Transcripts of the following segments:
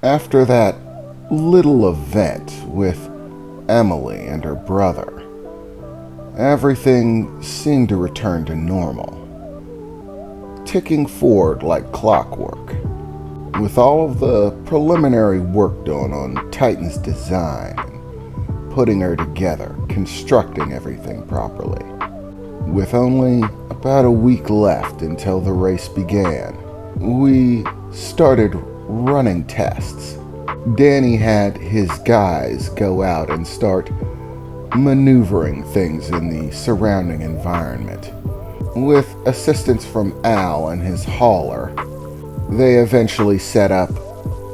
After that little event with Emily and her brother, everything seemed to return to normal, ticking forward like clockwork. With all of the preliminary work done on Titan's design, putting her together, constructing everything properly. With only about a week left until the race began, we started running tests. Danny had his guys go out and start maneuvering things in the surrounding environment. With assistance from Al and his hauler, they eventually set up,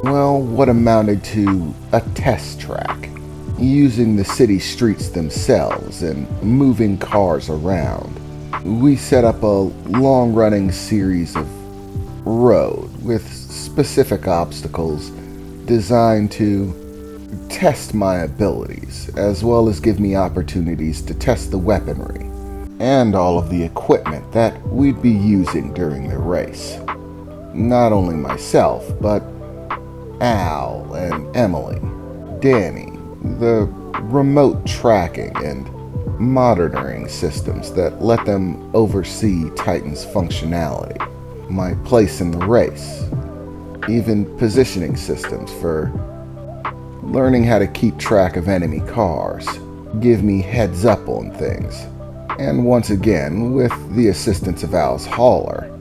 well, what amounted to a test track, using the city streets themselves and moving cars around. We set up a long-running series of road with specific obstacles designed to test my abilities, as well as give me opportunities to test the weaponry and all of the equipment that we'd be using during the race. Not only myself, but Al and Emily, Danny, the remote tracking and monitoring systems that let them oversee Titan's functionality, my place in the race, even positioning systems for learning how to keep track of enemy cars, give me heads up on things. And once again, with the assistance of Al's hauler,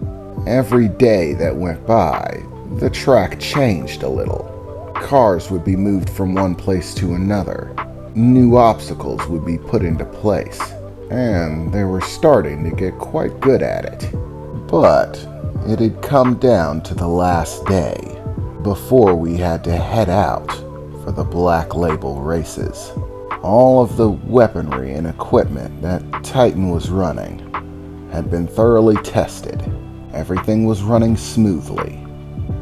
every day that went by, the track changed a little. Cars would be moved from one place to another. New obstacles would be put into place. And they were starting to get quite good at it. But it had come down to the last day before we had to head out for the Black Label races. All of the weaponry and equipment that Titan was running had been thoroughly tested. Everything was running smoothly.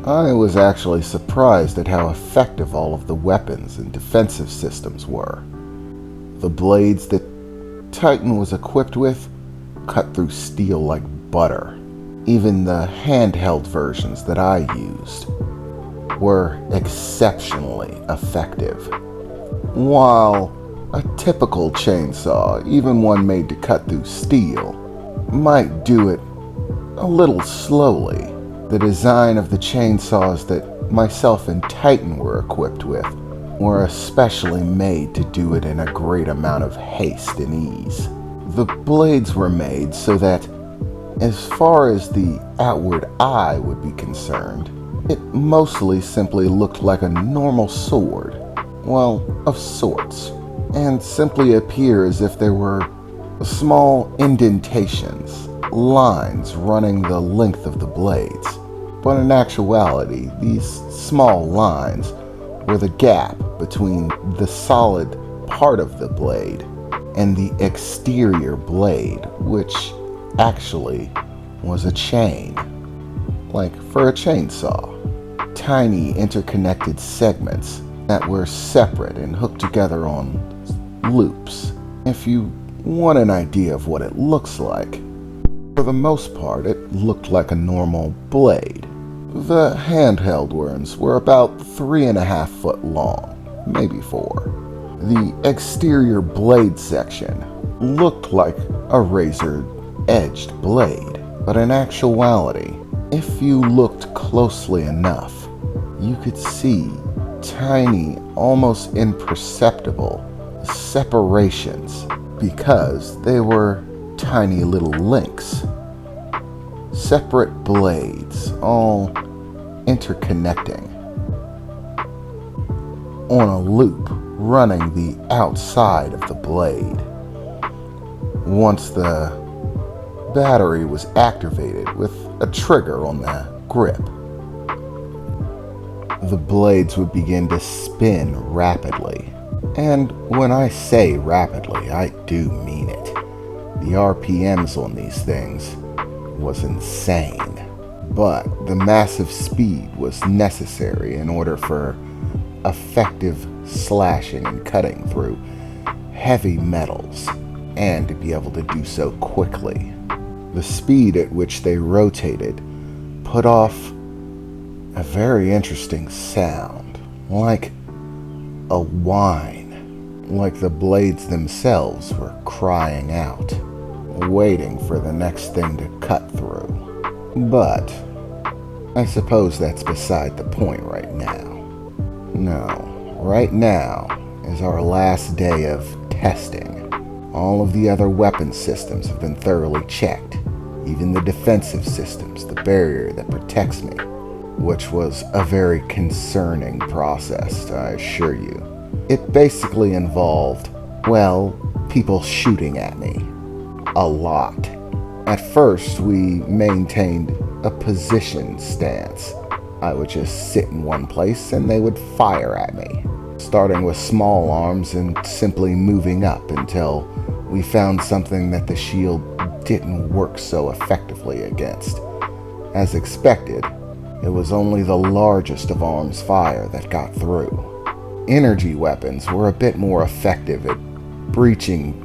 I was actually surprised at how effective all of the weapons and defensive systems were. The blades that Titan was equipped with cut through steel like butter. Even the handheld versions that I used were exceptionally effective. While a typical chainsaw, even one made to cut through steel, might do it a little slowly, the design of the chainsaws that myself and Titan were equipped with were especially made to do it in a great amount of haste and ease. The blades were made so that, as far as the outward eye would be concerned, it mostly simply looked like a normal sword, well, of sorts, and simply appear as if there were small indentations, lines running the length of the blades. But in actuality, these small lines were the gap between the solid part of the blade and the exterior blade, which actually was a chain, like for a chainsaw. Tiny interconnected segments that were separate and hooked together on loops. If you want an idea of what it looks like, for the most part it looked like a normal blade. The handheld ones were about 3.5 foot long, maybe 4. The exterior blade section looked like a razor-edged blade, but in actuality, if you looked closely enough, you could see tiny, almost imperceptible separations because they were tiny little links. Separate blades, all interconnecting on a loop running the outside of the blade. Once the battery was activated with a trigger on the grip, the blades would begin to spin rapidly. And when I say rapidly, I do mean it. The RPMs on these things was insane. But the massive speed was necessary in order for effective slashing and cutting through heavy metals, and to be able to do so quickly. The speed at which they rotated put off a very interesting sound. like a whine, like the blades themselves were crying out, waiting for the next thing to cut through. But I suppose that's beside the point right now. No, right now is our last day of testing. All of the other weapon systems have been thoroughly checked, even the defensive systems, the barrier that protects me, which was a very concerning process, I assure you. It basically involved, well, people shooting at me. A lot. At first, we maintained a position stance. I would just sit in one place and they would fire at me, starting with small arms and simply moving up until we found something that the shield didn't work so effectively against. As expected, it was only the largest of arms fire that got through. Energy weapons were a bit more effective at breaching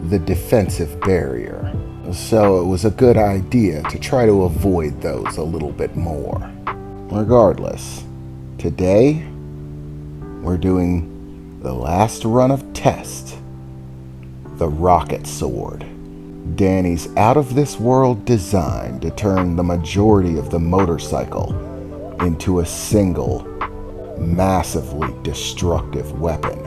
the defensive barrier, so it was a good idea to try to avoid those a little bit more. Regardless, today we're doing the last run of test, the rocket sword. Danny's out-of-this-world design to turn the majority of the motorcycle into a single, massively destructive weapon.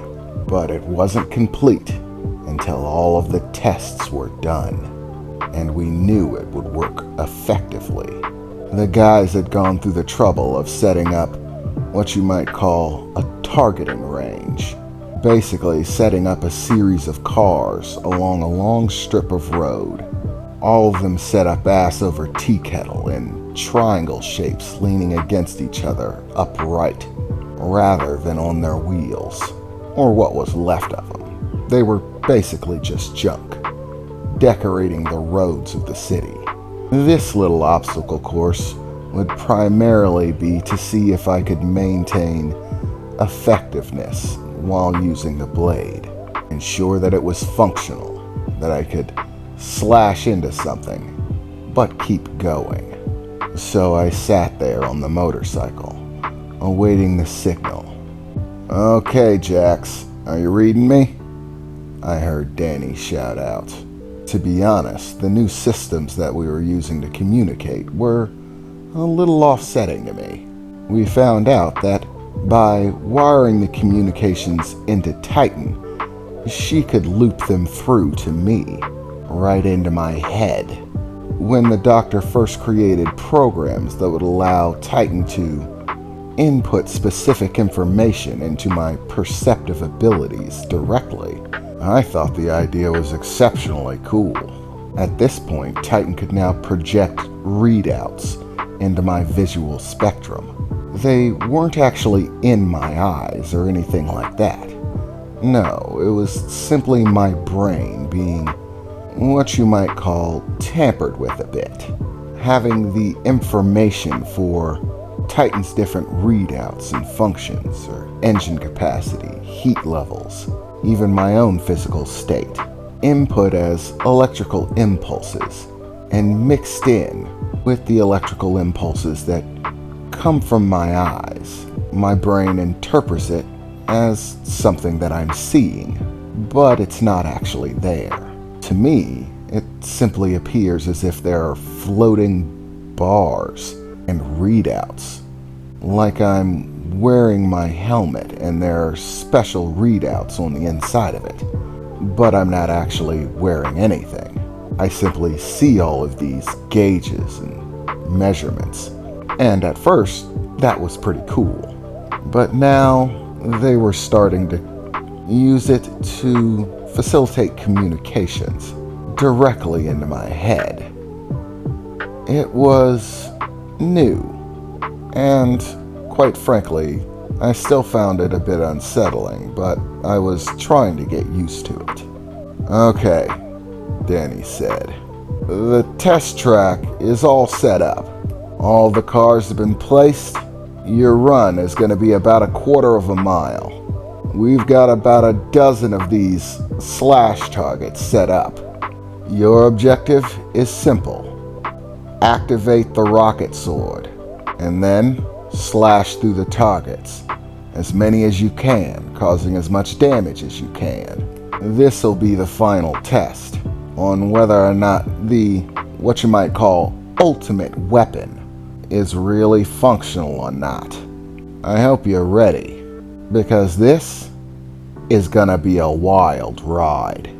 But it wasn't complete until all of the tests were done, and we knew it would work effectively. The guys had gone through the trouble of setting up what you might call a targeting range. Basically, setting up a series of cars along a long strip of road, all of them set up ass over tea kettle in triangle shapes leaning against each other upright, rather than on their wheels, or what was left of them. They were basically just junk, decorating the roads of the city. This little obstacle course would primarily be to see if I could maintain effectiveness while using the blade, ensure that it was functional, that I could slash into something, but keep going. So I sat there on the motorcycle, awaiting the signal. "Okay, Jax, are you reading me?" I heard Danny shout out. To be honest, the new systems that we were using to communicate were a little offsetting to me. We found out that by wiring the communications into Titan, she could loop them through to me, right into my head. When the doctor first created programs that would allow Titan to input specific information into my perceptive abilities directly, I thought the idea was exceptionally cool. At this point, Titan could now project readouts into my visual spectrum. They weren't actually in my eyes or anything like that. No, it was simply my brain being what you might call tampered with a bit, having the information for Titan's different readouts and functions, or engine capacity, heat levels, even my own physical state, input as electrical impulses, and mixed in with the electrical impulses that come from my eyes. My brain interprets it as something that I'm seeing, but it's not actually there. To me, it simply appears as if there are floating bars and readouts, like I'm wearing my helmet and there are special readouts on the inside of it, but I'm not actually wearing anything. I simply see all of these gauges and measurements, and at first that was pretty cool, but now they were starting to use it to facilitate communications directly into my head. It was new, and quite frankly, I still found it a bit unsettling, but I was trying to get used to it. "Okay," Danny said. "The test track is all set up. All the cars have been placed. Your run is going to be about a quarter of a mile. We've got about a dozen of these slash targets set up. Your objective is simple. Activate the rocket sword, and then slash through the targets as many as you can, causing as much damage as you can. This'll be the final test on whether or not the, what you might call, ultimate weapon is really functional or not. I hope you're ready, because this is gonna be a wild ride.